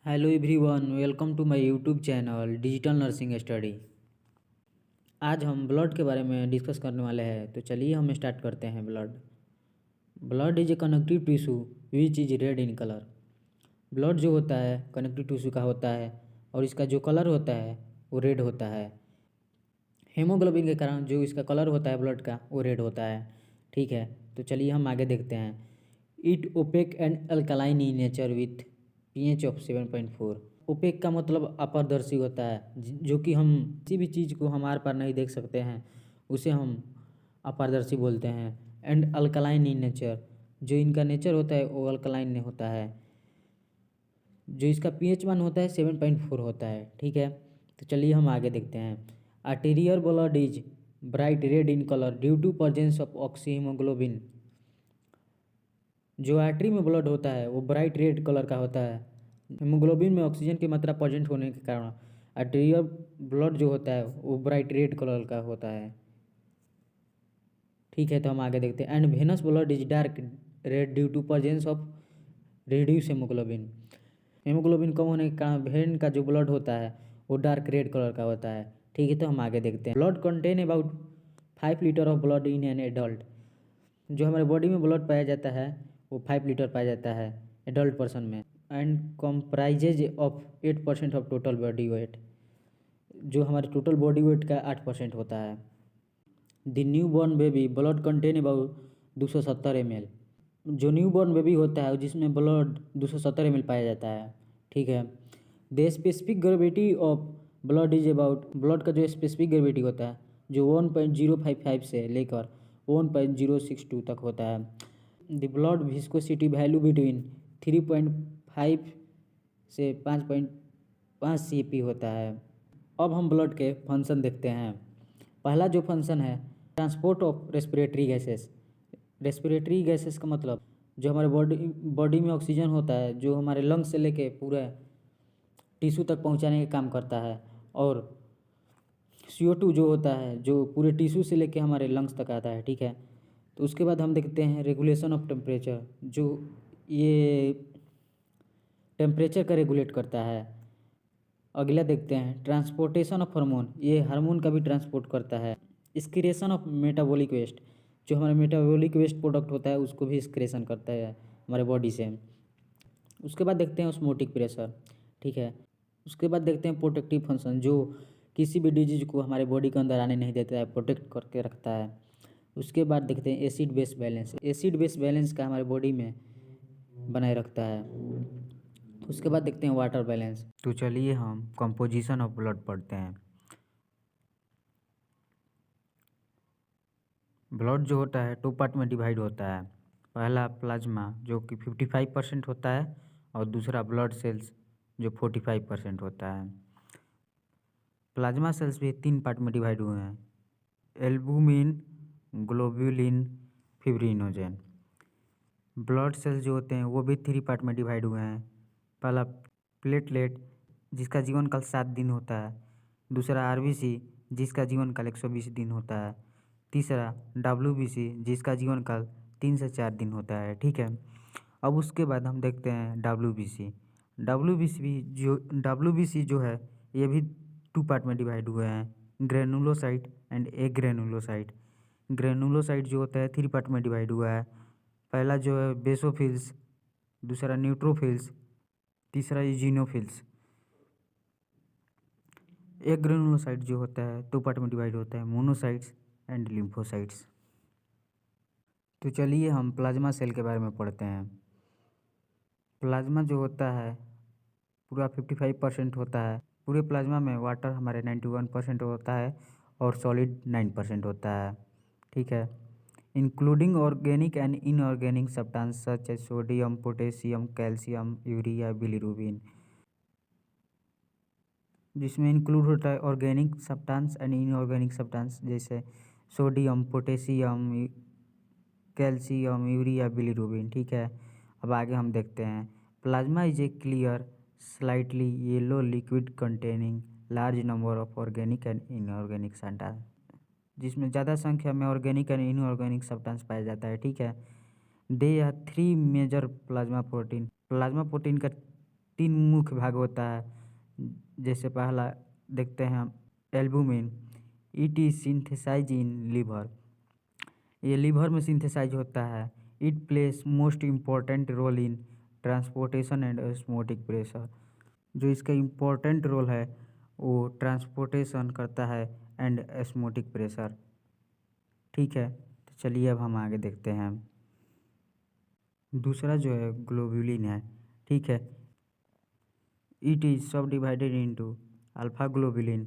Hello everyone, welcome to my YouTube channel digital nursing study. आज हम blood के बारे में डिस्कस करने वाले हैं, तो चलिए हम स्टार्ट करते हैं। Blood is a connective tissue which is red in colour. Blood जो होता है कनेक्टिव टिश्यू का होता है और इसका जो कलर होता है वो रेड होता है। हेमोग्लोबिन के कारण जो इसका कलर होता है ब्लड का वो रेड होता है। ठीक है, तो चलिए हम आगे देखते हैं। It opaque and alkaline in nature with pH of 7.4। Opaque का मतलब अपारदर्शी होता है, जो कि हम किसी भी चीज़ को हम आर पार नहीं देख सकते हैं, उसे हम अपारदर्शी बोलते हैं। एंड अल्कलाइन इन नेचर, जो इनका नेचर होता है वो अल्कलाइन नहीं होता है। जो इसका pH मान होता है 7.4 होता है। ठीक है, तो चलिए हम आगे देखते हैं। Arterial blood is bright red in colour due to presence of oxy haemoglobin. जो आर्टरी में ब्लड होता है वो ब्राइट रेड कलर का होता है। हीमोग्लोबिन में ऑक्सीजन की मात्रा प्रेजेंट होने के कारण आर्टेरियल ब्लड जो होता है वो ब्राइट रेड कलर का होता है। ठीक है, तो हम आगे देखते हैं। And venous blood is dark red due to presence of reduce haemoglobin. Haemoglobin कम होने के कारण वेन का जो ब्लड होता है वो डार्क रेड कलर का होता है। ठीक है, तो हम आगे देखते हैं। Blood contain about 5 litre of blood in an adult. जो हमारे बॉडी में ब्लड पाया जाता है वो 5 लीटर पाया जाता है एडल्ट पर्सन में। And comprises of 8% of total body weight. जो हमारे टोटल बॉडी वेट का 8% होता है। The new born baby blood contain about 270 ml। जो न्यू बॉर्न बेबी होता है जिसमें ब्लड 270 ml पाया जाता है। ठीक है, the specific gravity of blood is about. Blood का जो स्पेसिफिक ग्रेविटी होता है जो 1.055 से लेकर 1.062 तक होता है। The blood viscosity value between 3.5 से 5.5 cp होता है। अब हम ब्लड के फंक्शन देखते हैं। पहला जो फंक्शन है transport of respiratory gases. Respiratory gases का मतलब जो हमारे बॉडी में ऑक्सीजन होता है जो हमारे लंग्स से लेके पूरा टिश्यू तक पहुंचाने का काम करता है। और CO2 जो होता है जो पूरे टिश्यू से लेके हमारे लंग्स तक आता है। ठीक है, तो उसके बाद हम देखते हैं रेगुलेशन ऑफ टेम्परेचर। जो ये टेम्परेचर का रेगुलेट करता है। अगला देखते हैं ट्रांसपोर्टेशन ऑफ हार्मोन। ये हार्मोन का भी ट्रांसपोर्ट करता है। Excretion of metabolic waste. जो हमारा मेटाबॉलिक वेस्ट प्रोडक्ट होता है उसको भी एक्सक्रीशन करता है हमारे बॉडी से। उसके बाद देखते हैं ऑस्मोटिक प्रेशर। ठीक है, उसके बाद देखते हैं प्रोटेक्टिव फंक्शन, जो किसी भी डिजीज को हमारे बॉडी के अंदर आने नहीं देता है, प्रोटेक्ट करके रखता है। उसके बाद देखते हैं acid base balance. Acid base balance का हमारे बॉडी में बनाए रखता है। उसके बाद देखते हैं वाटर बैलेंस। तो चलिए हम कंपोजिशन ऑफ ब्लड पढ़ते हैं। ब्लड जो होता है 2 पार्ट में डिवाइड होता है। पहला प्लाज्मा जो कि 55% होता है और दूसरा ब्लड सेल्स जो 45% होता है। प्लाज्मा सेल्स भी 3 पार्ट में डिवाइड हुए हैं, albumin, globulin, fibrinogen. Blood cells जो होते हैं वो भी 3 पार्ट में डिवाइड हुए हैं। पहला प्लेटलेट जिसका जीवन काल 7 दिन होता है। दूसरा RBC जिसका जीवन काल 120 दिन होता है। तीसरा WBC जिसका जीवन काल 3 से 4 दिन होता है। ठीक है, अब उसके बाद हम देखते हैं WBC। WBC जो है ये भी 2 पार्ट में डिवाइड हुए हैं, ग्रेनुलोसाइट एंड एग्रेनुलोसाइट। ग्रेनुलोसाइट जो होता है 3 पार्ट में डिवाइड हुआ है। पहला जो है बेसोफिल्स, दूसरा न्यूट्रोफिल्स, तीसरा इजिनोफिल्स। एक ग्रेनुलोसाइट जो होता है 2 पार्ट में डिवाइड होता है, मोनोसाइट्स एंड लिम्फोसाइट्स। तो चलिए हम प्लाज्मा सेल के बारे में पढ़ते हैं। प्लाज्मा जो होता है पूरा 55% होता है। पूरे प्लाज्मा में वाटर हमारे 91% होता है और सॉलिड 9% होता है। ठीक है, including organic and inorganic substance such as sodium, potassium, calcium, urea, bilirubin. जिसमें इंक्लूड होता है organic substance and inorganic substance जैसे sodium, potassium, calcium, urea, bilirubin. ठीक है, अब आगे हम देखते हैं। Plasma is a clear slightly yellow liquid containing large number of organic and inorganic substance, जिसमें ज़्यादा संख्या में ऑर्गेनिक एंड इनऑर्गेनिक सब्सटेंस पाया जाता है। ठीक है, they are 3 major plasma protein. Plasma protein का तीन मुख्य भाग होता है। जैसे पहला देखते हैं हम albumin, it is synthesise in liver. ये लीवर में सिंथेसाइज होता है। It plays most important role in transportation and osmotic pressure. जो इसका इम्पोर्टेंट रोल है वो ट्रांसपोर्टेशन करता है एंड ऑस्मोटिक प्रेशर। ठीक है, तो चलिए अब हम आगे देखते हैं। दूसरा जो है ग्लोब्यूलिन है। ठीक है, it is sub divided into alpha globulin,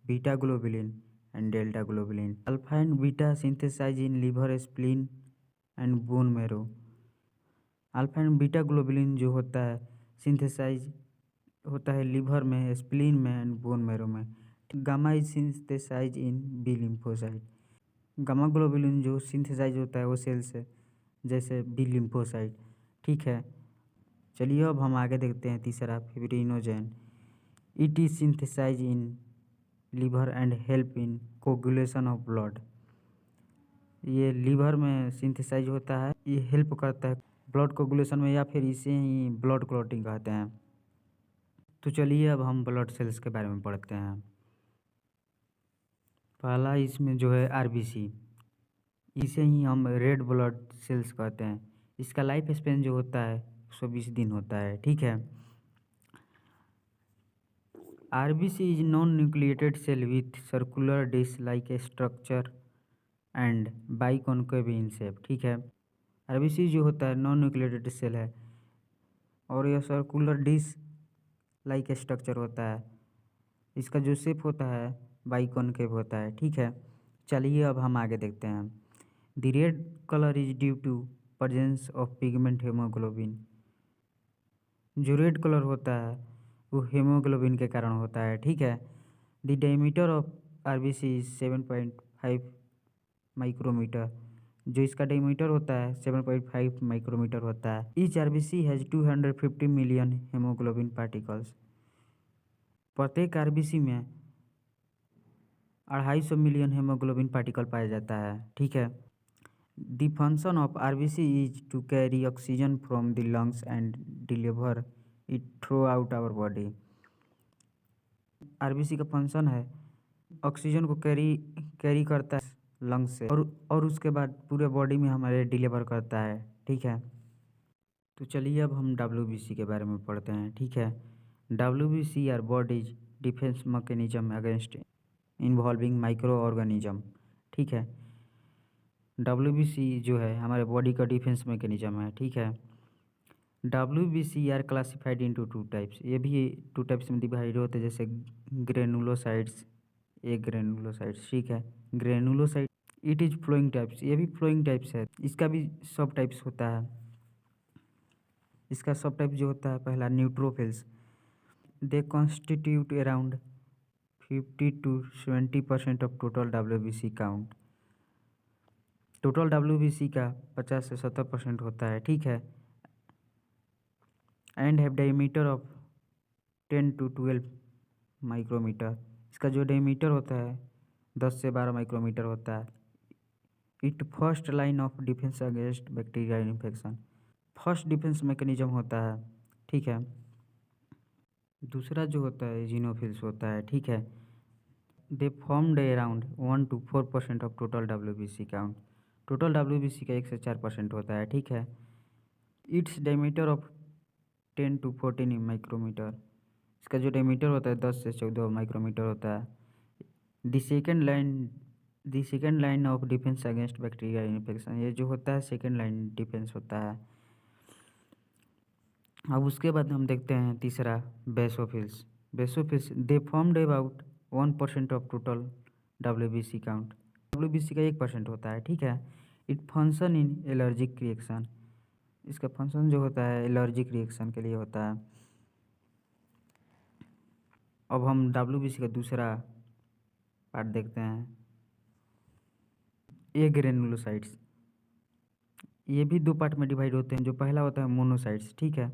beta globulin and delta globulin. Alpha and beta synthesise in liver, spleen and bone marrow. Alpha and beta globulin जो होता है सिंथेसाइज होता है लीवर में, स्प्लीन में एंड बोन मैरो में। Gamma is synthesise in B lymphocyte. Gamma globulin जो synthesise होता है वो सेल से, जैसे बी लिम्फोसाइट। ठीक है, चलिए अब हम आगे देखते हैं तीसरा fibrinogen. It is synthesise in liver and help in coagulation of blood. ये लीवर में सिंथेसाइज होता है, ये हेल्प करता है ब्लड कोगुलेशन में, या फिर इसे ही ब्लड क्लॉटिंग कहते हैं। तो चलिए अब हम ब्लड सेल्स के बारे में पढ़ते हैं। पहला इसमें जो है आरबीसी, इसे ही हम रेड ब्लड सेल्स कहते हैं। इसका लाइफ स्पेन जो होता है 120 दिन होता है। ठीक है, RBC is non nucleated cell with circular disc like structure and biconcave in shape. ठीक है, आरबीसी जो होता है नॉन न्यूक्लिएटेड सेल है और यह सर्कुलर डिश लाइक स्ट्रक्चर होता है। इसका जो शेप होता है बाइकॉन्केव होता है। ठीक है, चलिए अब हम आगे देखते हैं। The red colour is due to presence of pigment haemoglobin. जो रेड कलर होता है वो हेमोग्लोबिन के कारण होता है। ठीक है, the diameter of RBC is 7.5 micrometre. जो इसका डायमीटर होता है 7.5 माइक्रोमीटर होता है। Each RBC has 250 million haemoglobin particles. प्रत्येक आरबीसी में 250 मिलियन हेमोग्लोबिन पार्टिकल पाया जाता है। ठीक है, the function of RBC is to carry oxygen from the lungs and deliver it throughout our body. RBC का फंक्शन है ऑक्सीजन को कैरी करता है लंग्स से और उसके बाद पूरे बॉडी में हमारे डिलीवर करता है। ठीक है, तो चलिए अब हम डब्ल्यूबीसी के बारे में पढ़ते हैं। ठीक है, WBC are body's defence mechanism against involving micro organism. ठीक है, डब्ल्यूबीसी जो है हमारे बॉडी का डिफेंस मैकेनिज्म है। ठीक है, WBC are classified into two types. ये भी टू टाइप्स में डिवाइड होते हैं, जैसे ग्रेनुलोसाइट्स, ए ग्रेनुलोसाइट्स। ठीक है, granulocyte it is following types, ये भी फ्लोइंग टाइप्स है। इसका भी सब टाइप्स होता है। इसका सब टाइप जो होता है पहला neutrophils, they constitute around 50 to 70% of total WBC count. Total WBC का 50 से 70% होता है। ठीक है, and have diameter of 10 to 12 micrometre. इसका जो डायमीटर होता है 10 से 12 माइक्रोमीटर होता है। It first line of defence against bacterial infection, first defence mechanism होता है। ठीक है, दूसरा जो होता है जीनोफिल्स होता है। ठीक है, they formed around 1 to 4% of total WBC count. Total WBC का 1 से 4% होता है। ठीक है, its diameter of 10 to 14 micrometre. इसका जो डायमीटर होता है 10 से 14 माइक्रोमीटर होता है। The second line of defence against bacterial infection, ये जो होता है सेकेंड लाइन डिफेंस होता है। अब उसके बाद हम देखते हैं तीसरा basophils. Basophils they formed about 1% of total WBC count. WBC का 1% होता है। ठीक है, it function in allergic reaction. इसका फंक्शन जो होता है एलर्जिक रिएक्शन के लिए होता है। अब हम डब्ल्यूबीसी का दूसरा पार्ट देखते हैं, ए ग्रेनुलोसाइट्स। ये भी दो पार्ट में डिवाइड होते हैं। जो पहला होता है मोनोसाइट्स। ठीक है,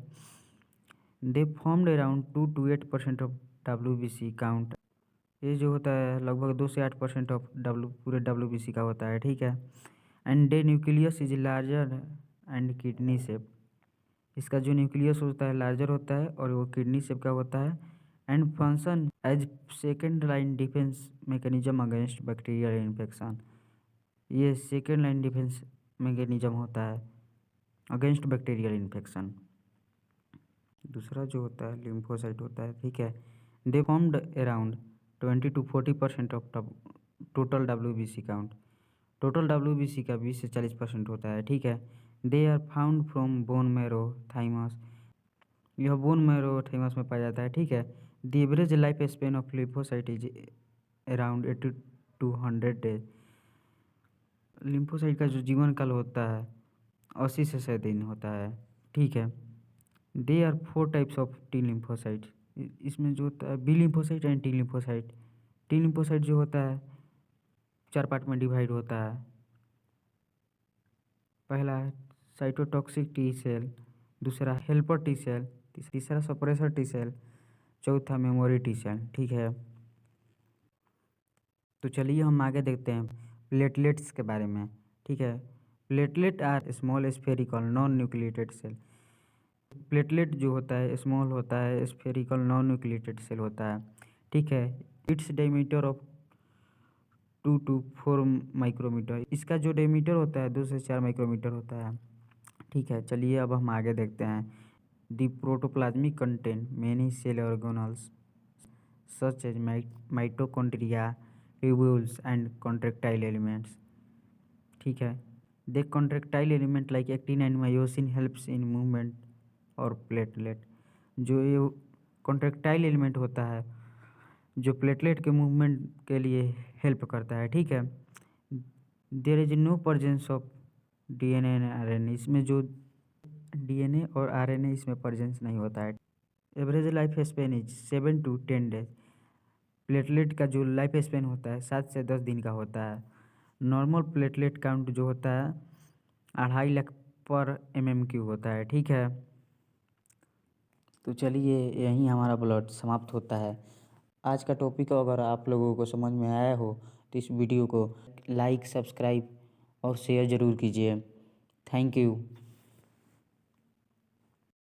they formed around 2 to 8% of WBC count. ये जो होता है लगभग 2 से 8% ऑफ पूरे डब्ल्यूबीसी का होता है। ठीक है, and day nucleus is larger and kidney shape. इसका जो न्यूक्लियस होता है लार्जर होता है और वो किडनी शेप का होता है and function as second line defence mechanism against bacterial infection. ये सेकेंड लाइन डिफेंस मैकेनिज्म होता है अगेंस्ट बैक्टीरियल इन्फेक्शन। दूसरा जो होता है लिम्फोसाइट होता है, ठीक है। They formed around 20 to 40% of total WBC count. Total WBC का 20 से 40% होता है, ठीक है। They are found from bone marrow thymus. यह बोन मैरो थाइमस में पाया जाता है, ठीक है। The average life span of lymphocyte is around 80 to 100 days. Lymphocyte का जो जीवन काल होता है 80 से 100 दिन होता है, ठीक है। They are 4 types of T lymphocyte. इसमें जो होता है B lymphocyte and T lymphocyte. T lymphocyte जो होता है 4 पार्ट में डिवाइड होता है। पहला है साइटोटॉक्सिक टी सेल, दूसरा हेल्पर टी सेल, तीसरा सप्रेसर टी सेल, चौथा मेमोरी टी सेल, ठीक है। तो चलिए हम आगे देखते हैं प्लेटलेट्स के बारे में, ठीक है। Platelet are small spherical non nucleated cell. Platelet जो होता है स्मॉल होता है, स्फेरिकल नॉन न्यूक्लिएटेड सेल होता है, ठीक है। Its diameter of 2 to 4 micrometre. इसका जो डायमीटर होता है 2 से 4 माइक्रोमीटर होता है, ठीक है। चलिए अब हम आगे देखते हैं the protoplasmic content many cell organelles such as mitochondria, tubules and contractile elements, ठीक है। They contractile element like actin and myosin helps in movement और प्लेटलेट। जो ये कॉन्ट्रेक्टाइल एलिमेंट होता है जो प्लेटलेट के मूवमेंट के लिए हेल्प करता है, ठीक है। There is no presence of DNA and RNA। इसमें जो DNA और RNA इसमें प्रेजेंस नहीं होता है। Average life Spain is 7 to 10 days. Platelet का जो लाइफ स्पेन होता है 7 से 10 दिन का होता है। नॉर्मल प्लेटलेट काउंट जो होता है 2.5 लाख पर MMQ होता है, ठीक है। तो चलिए यहीं हमारा ब्लॉग समाप्त होता है। आज का टॉपिक अगर आप लोगों को समझ में आया हो तो इस वीडियो को लाइक, सब्सक्राइब और शेयर ज़रूर कीजिए। Thank you.